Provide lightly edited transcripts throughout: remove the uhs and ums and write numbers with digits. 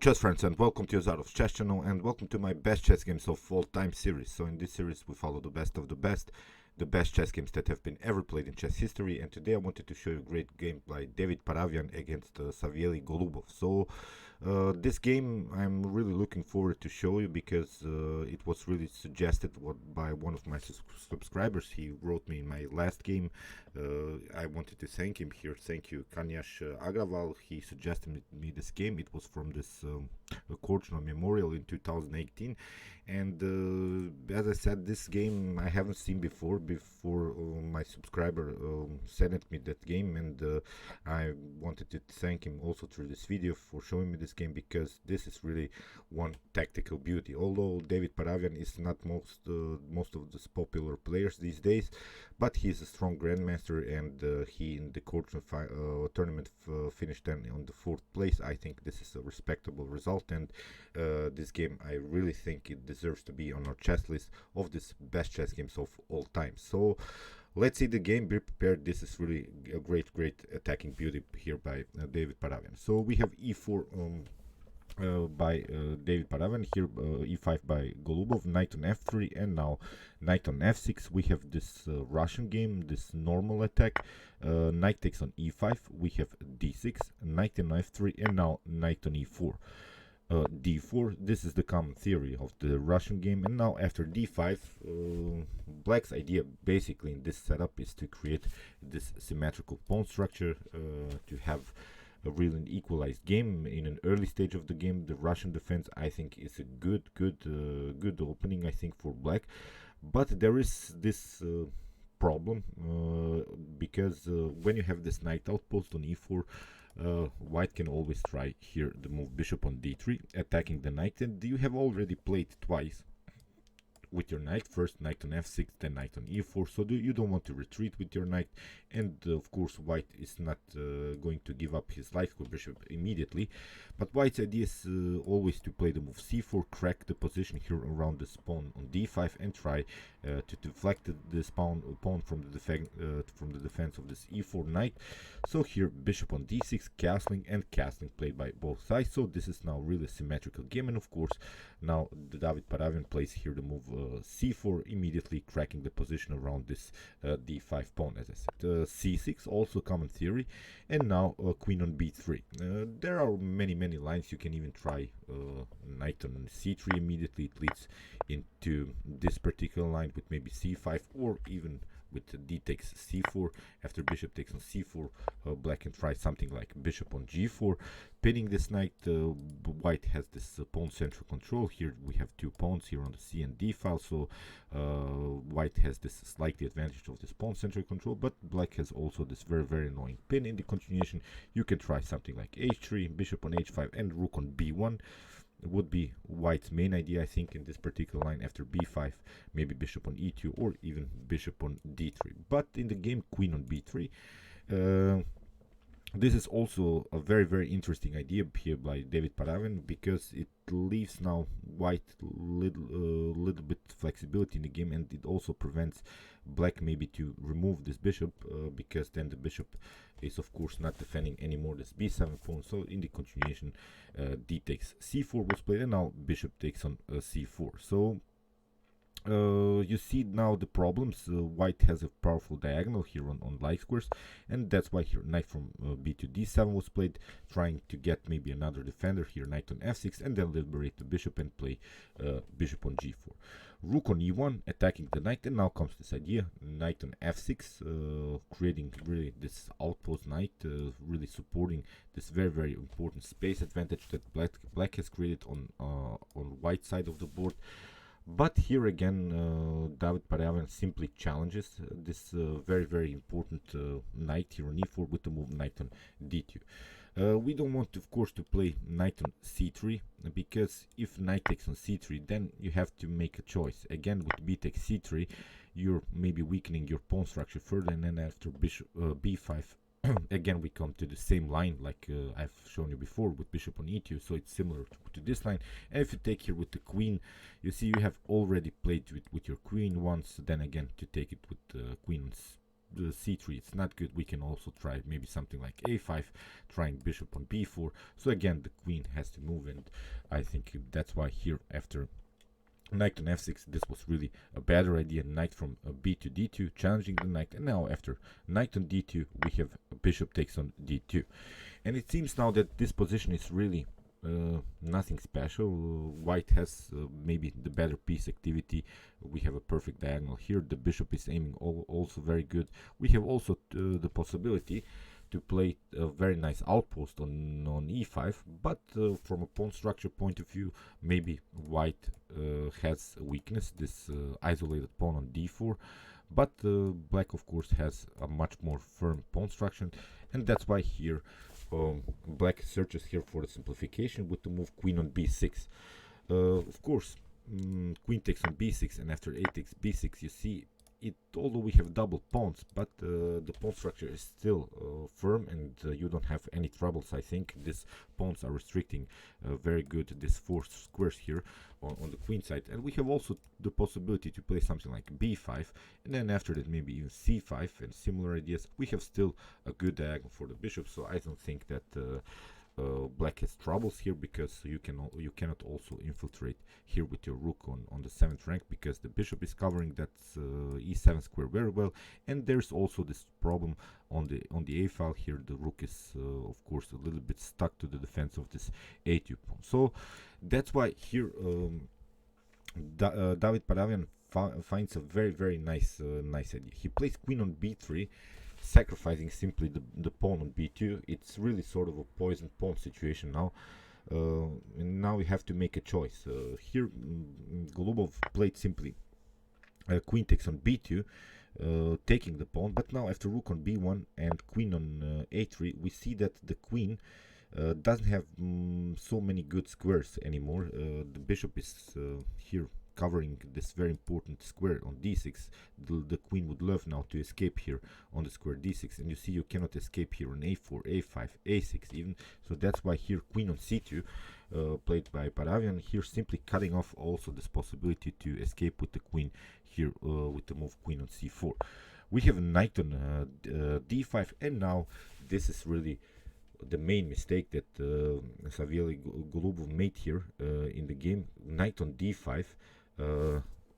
chess friends, and welcome to Jozarov's chess channel, and welcome to my best chess games of all time series. So in this series we follow the best of the best chess games that have been ever played in chess history, and today I wanted to show you a great game by David Paravyan against Saveliy Golubov. So this game I'm really looking forward to show you because it was really suggested by one of my subscribers. He wrote me in my last game. I wanted to thank him here. Thank you, Kanyash Agrawal. He suggested me this game. It was from this Korchnoi memorial in 2018, and as I said, this game I haven't seen before my subscriber sent me that game, and I wanted to thank him also through this video for showing me this game, because this is really one tactical beauty. Although David Paravyan is not most of the popular players these days, but he's a strong grandmaster, and he in the Korchnoi tournament finished then on the 4th place. I think this is a respectable result, and this game I really think it deserves to be on our chess list of this best chess games of all time. So let's see the game, be prepared. This is really a great attacking beauty here by David Paravyan. So we have e4 by David Paravyan, here e5 by Golubov, knight on f3, and now knight on f6. We have this Russian game, this normal attack. Knight takes on e5, we have d6, knight on f3, and now knight on e4. d4, this is the common theory of the Russian game. And now after d5, black's idea basically in this setup is to create this symmetrical pawn structure, to have a really equalized game in an early stage of the game. The Russian defense, I think, is a good opening, I think, for black. But there is this problem, because when you have this knight outpost on e4, white can always try here the move bishop on d3, attacking the knight, and you have already played twice with your knight, first knight on f6, then knight on e4, so you don't want to retreat with your knight. And of course white is not going to give up his light square bishop immediately, but white's idea is always to play the move c4, crack the position here around this pawn on d5, and try to deflect this pawn from the defense of this e4 knight. So here bishop on d6, castling played by both sides. So this is now really a symmetrical game, and of course now David Paravyan plays here the move c4, immediately cracking the position around this d5 pawn, as I said. C6, also common theory, and now queen on b3. There are many lines. You can even try knight on c3 immediately. It leads into this particular line with maybe c5, or even with d takes c4. After bishop takes on c4, black can try something like bishop on g4, pinning this knight. White has this pawn central control. Here we have two pawns here on the c and d file, so white has this slightly advantage of this pawn central control, but black has also this very annoying pin. In the continuation, you can try something like h3, bishop on h5, and rook on b1 would be white's main idea, I think, in this particular line. After b5, maybe bishop on e2, or even bishop on d3. But in the game queen on b3, this is also a very interesting idea here by David Paravyan, because it leaves now white little bit flexibility in the game, and it also prevents black maybe to remove this bishop, because then the bishop is of course not defending anymore this b7 pawn. So in the continuation, d takes c4 was played, and now bishop takes on c4. So you see now the problems. White has a powerful diagonal here on light squares, and that's why here knight from b2 d7 was played, trying to get maybe another defender here, knight on f6, and then liberate the bishop and play bishop on g4. Rook on e1, attacking the knight, and now comes this idea, knight on f6, creating really this outpost knight, really supporting this very important space advantage that black has created on white side of the board. But here again, David Paravyan simply challenges this very important knight here on e4 with the move knight on d2. We don't want, of course, to play knight on c3, because if knight takes on c3, then you have to make a choice. Again, with b takes c3, you're maybe weakening your pawn structure further, and then after bishop b5, again we come to the same line like I've shown you before with bishop on e2, so it's similar to this line. And if you take here with the queen, you see you have already played with your queen once, then again to take it with queen c3, it's not good. We can also try maybe something like a5, trying bishop on b4. So again, the queen has to move, and I think that's why here after knight on f6, this was really a better idea. Knight from b to d2, challenging the knight, and now after knight on d2, we have bishop takes on d2. And it seems now that this position is really nothing special. White has maybe the better piece activity. We have a perfect diagonal here. The bishop is aiming also very good. We have also the possibility to play a very nice outpost on e5, but from a pawn structure point of view, maybe white has a weakness, this isolated pawn on d4, but black of course has a much more firm pawn structure, and that's why here black searches here for the simplification with the move queen on b6. Of course, queen takes on b6, and after a takes b6, you see it, although we have double pawns, but the pawn structure is still firm, and you don't have any troubles. I think these pawns are restricting very good these 4 squares here on the queen side. And we have also the possibility to play something like b5, and then after that maybe even c5 and similar ideas. We have still a good diagonal for the bishop, so I don't think that black has troubles here, because you cannot also infiltrate here with your rook on the 7th rank, because the bishop is covering that e7 square very well. And there's also this problem on the a file here. The rook is of course a little bit stuck to the defense of this a2 pawn. So that's why here David Paravyan finds a very nice idea. He plays queen on b3, sacrificing simply the pawn on b2. It's really sort of a poison pawn situation now, and now we have to make a choice. Here Golubov played simply queen takes on b2, taking the pawn, but now after rook on b1 and queen on a3, we see that the queen doesn't have so many good squares anymore. The bishop is here covering this very important square on d6. The queen would love now to escape here on the square d6, and you see you cannot escape here on a4, a5, a6 even. So that's why here queen on c2, played by Paravyan, here simply cutting off also this possibility to escape with the queen here with the move queen on c4. We have a knight on d5, and now this is really the main mistake that Saveliy Golubov made here in the game. Knight on d5.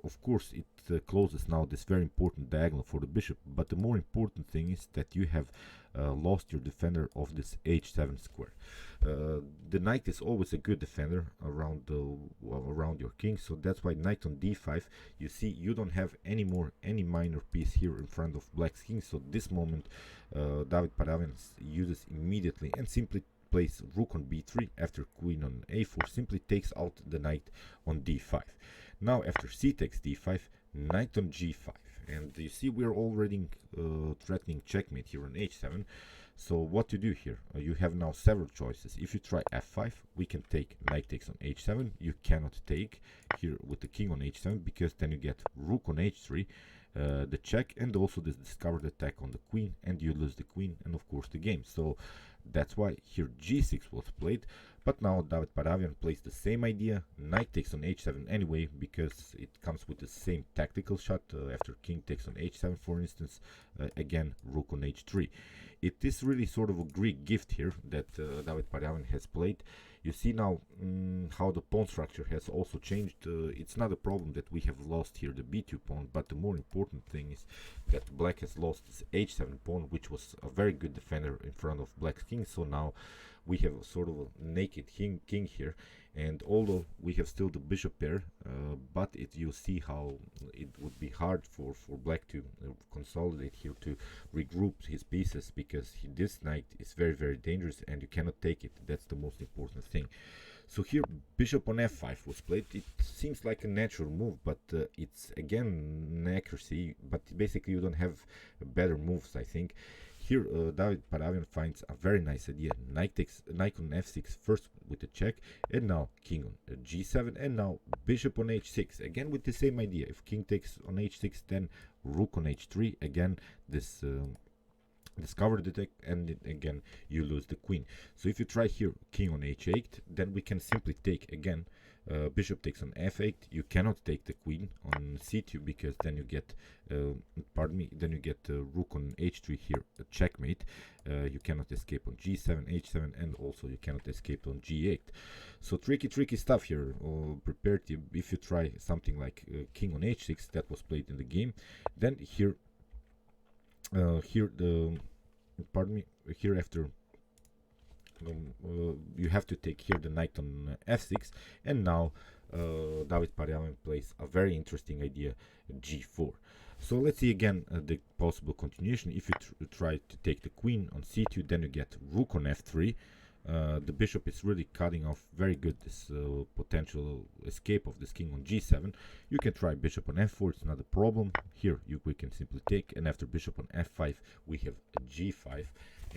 Of course, it closes now this very important diagonal for the bishop, but the more important thing is that you have lost your defender of this h7 square. The knight is always a good defender around your king, so that's why knight on d5. You see, you don't have any minor piece here in front of black's king. So this moment, David Paravyan uses immediately and simply plays rook on b3 after queen on a4, simply takes out the knight on d5. Now after c takes d5, knight on g5, and you see we're already threatening checkmate here on h7. So what to do here? You have now several choices. If you try f5, we can take knight takes on h7. You cannot take here with the king on h7, because then you get rook on h3, the check, and also this discovered attack on the queen, and you lose the queen and of course the game. So that's why here g6 was played. But now David Paravyan plays the same idea, knight takes on h7 anyway, because it comes with the same tactical shot. After king takes on h7, for instance, again rook on h3. It is really sort of a Greek gift here that David Paravyan has played. You see now how the pawn structure has also changed. It's not a problem that we have lost here the b2 pawn, but the more important thing is that black has lost this h7 pawn, which was a very good defender in front of black's king. So now we have sort of a naked king here, and although we have still the bishop pair, but you see how it would be hard for black to consolidate here, to regroup his pieces, because this knight is very dangerous and you cannot take it. That's the most important thing. So here bishop on f5 was played. It seems like a natural move, but it's again an accuracy, but basically you don't have better moves, I think. Here David Paravyan finds a very nice idea. Knight on f6 first with the check, and now king on g7, and now bishop on h6, again with the same idea. If king takes on h6, then rook on h3, again this discovered attack, and again you lose the queen. So if you try here king on h8, then we can simply take again Bishop takes on f8. You cannot take the queen on c2 because then you get, pardon me, then you get rook on h3 here, a checkmate. You cannot escape on g7, h7, and also you cannot escape on g8. So tricky stuff here. Prepare to, if you try something like king on h6 that was played in the game, then here, pardon me, here after. You have to take here the knight on f6, and now David Paravyan plays a very interesting idea, g4. So let's see again the possible continuation. If you try to take the queen on c2, then you get rook on f3. The bishop is really cutting off very good this potential escape of this king on g7. You can try bishop on f4, it's not a problem. Here we can simply take, and after bishop on f5 we have a g5,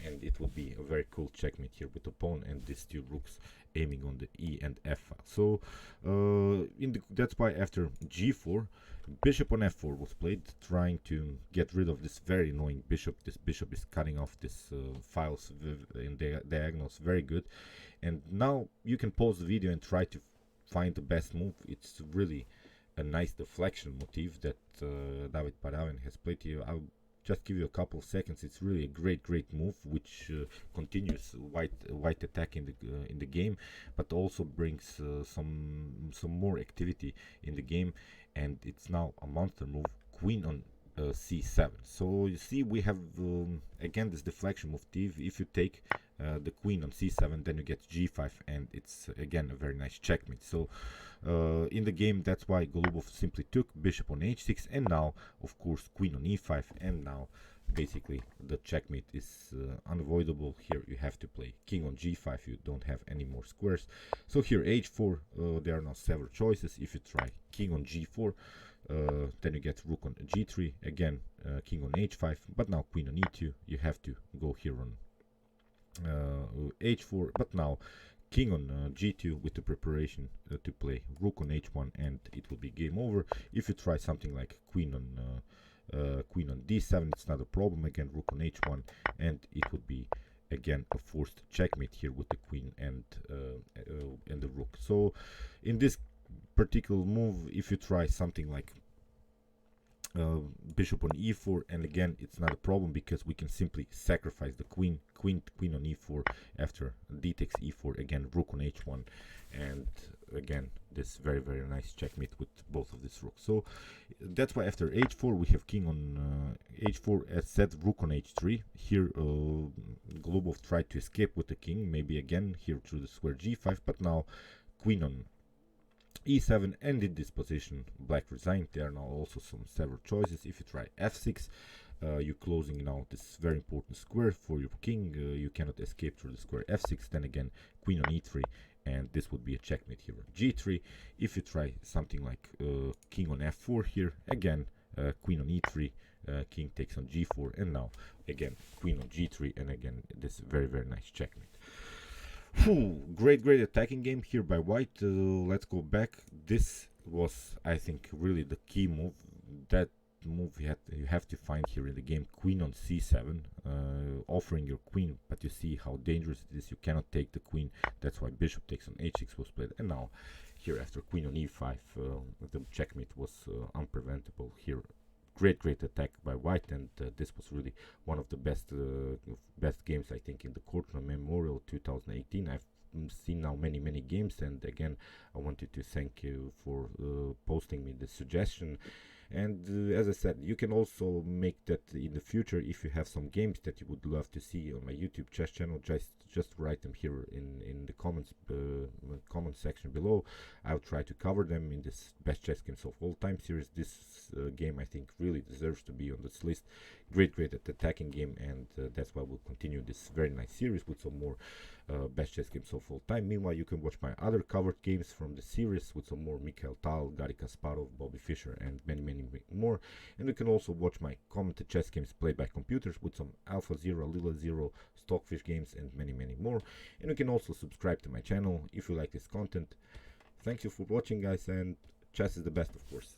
and it will be a very cool checkmate here with the pawn and these two rooks aiming on the e and f file. So that's why after g4, bishop on f4 was played, trying to get rid of this very annoying bishop. This bishop is cutting off this files in diagonals very good. And now you can pause the video and try to find the best move. It's really a nice deflection motif that David Paravyan has played here. I'll just give you a couple of seconds. It's really a great move, which continues white attack in the game, but also brings some more activity in the game. And it's now a monster move, queen on c7. So you see we have again this deflection motif. If you take the queen on c7, then you get g5, and it's again a very nice checkmate. So in the game, that's why Golubov simply took bishop on h6, and now of course queen on e5, and now basically the checkmate is unavoidable. Here you have to play king on g5, you don't have any more squares. So here h4, there are now several choices. If you try king on g4, then you get rook on g3, again king on h5, but now queen on e2. You have to go here on h4, but now king on g2 with the preparation to play rook on h1, and it will be game over. If you try something like queen on d7, it's not a problem. Again rook on h1, and it would be again a forced checkmate here with the queen and the rook. So in this particular move, if you try something like bishop on e4, and again it's not a problem because we can simply sacrifice the queen on e4 after d takes e4, again rook on h1, and again this very nice checkmate with both of these rooks. So that's why after h4 we have king on h4, as said, rook on h3. Here Golubov tried to escape with the king, maybe again here through the square g5, but now queen on e7, and in this position black resigned. There are now also several choices. If you try f6, you're closing now this very important square for your king. You cannot escape through the square f6. Then again queen on e3, and this would be a checkmate here on g3. If you try something like king on f4 here, again queen on e3, king takes on g4, and now again queen on g3, and again this very nice checkmate. Great attacking game here by white. Let's go back. This was, I think, really the key move. That move you have to find here in the game. Queen on c7, offering your queen, but you see how dangerous it is. You cannot take the queen. That's why bishop takes on h6 was played, and now here after queen on e5, the checkmate was unpreventable here. Great attack by white, and this was really one of the best games, I think, in the Korchnoi Memorial 2018. I've seen now many games, and again I wanted to thank you for posting me the suggestion. And as I said, you can also make that in the future. If you have some games that you would love to see on my YouTube chess channel, just write them here in the comments comment section below. I'll try to cover them in this best chess games of all time series. This game, I think, really deserves to be on this list. Great attacking game, and that's why we'll continue this very nice series with some more best chess games of all time. Meanwhile, you can watch my other covered games from the series with some more Mikhail Tal, Garry Kasparov, Bobby Fischer, and many more. And you can also watch my commented chess games played by computers with some Alpha Zero, Lila Zero, Stockfish games, and many more. And you can also subscribe to my channel if you like this content. Thank you for watching, guys, and chess is the best, of course.